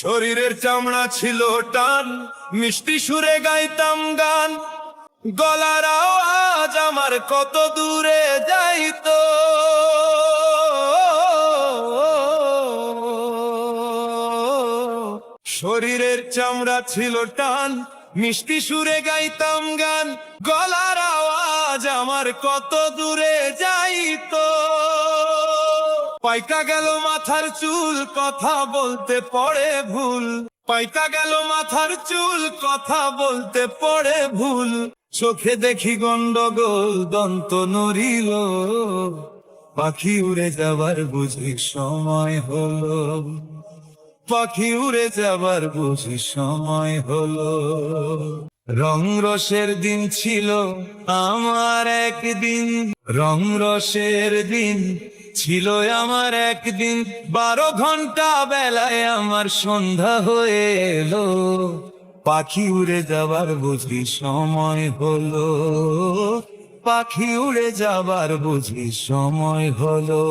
শরীরের চামড়া ছিল টান, মিষ্টি সুরে গাইতাম গান। গলার আওয়াজ আমার কত দূরে যাইতো। শরীরের চামড়া ছিল টান, মিষ্টি সুরে গাইতাম গান। গলার আওয়াজ আমার কত দূরে যাইতো। পাইকা গেল মাথার চুল, কথা বলতে পড়ে ভুল। পাইকা গেল মাথার চুল, কথা বলতে পড়ে ভুল। চোখে দেখি গন্ডগোল, দন্ত নড়িল। পাখি উড়ে যাবার বুঝি সময় হলো। পাখি উড়ে যাবার বুঝি সময় হলো। রং রসের দিন ছিল আমার একদিন, রং রসের দিন ছিল আমার একদিন। 12 ঘন্টা বেলায় আমার সন্ধ্যা হয়ে এলো। পাখি উড়ে যাবার বুঝি সময় হলো। পাখি উড়ে যাবার বুঝি সময় হলো।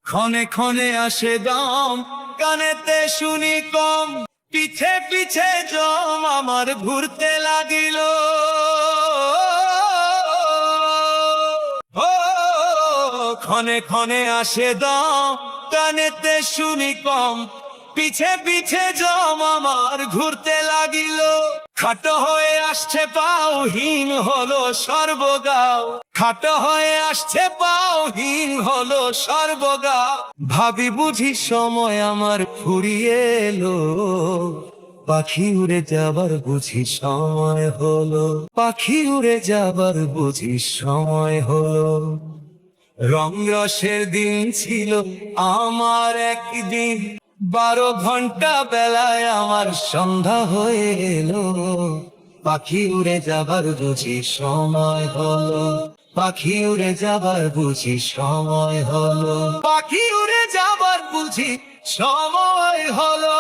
ক্ষণে ক্ষণে আসে দম, কানেতে শুনি কম। পিছে পিছে জম আমার ঘুরতে লাগিল। ও ক্ষণে ক্ষণে আসে দম, কানেতে শুনি কম। পিছে পিছে জম আমার ঘুরতে লাগিল। খাটো হয়ে আসছে পাও, হীন হলো সর্বগাও। খাটো হয়ে আসছে পাও, হীন হলো সর্বগাও। ভাবি বুঝি সময় আমার ফুরিয়ে এলো। পাখি উড়ে যাবার বুঝি সময় হলো। পাখি উড়ে যাবার বুঝি সময় হলো। রং রসের দিন ছিল আমার একদিন, 12 ঘন্টা বেলায় আমার সন্ধ্যা হয়ে এলো। পাখি উড়ে যাবার বুঝি সময় হলো। পাখি উড়ে যাবার বুঝি সময় হলো। পাখি উড়ে যাবার বুঝি সময় হলো।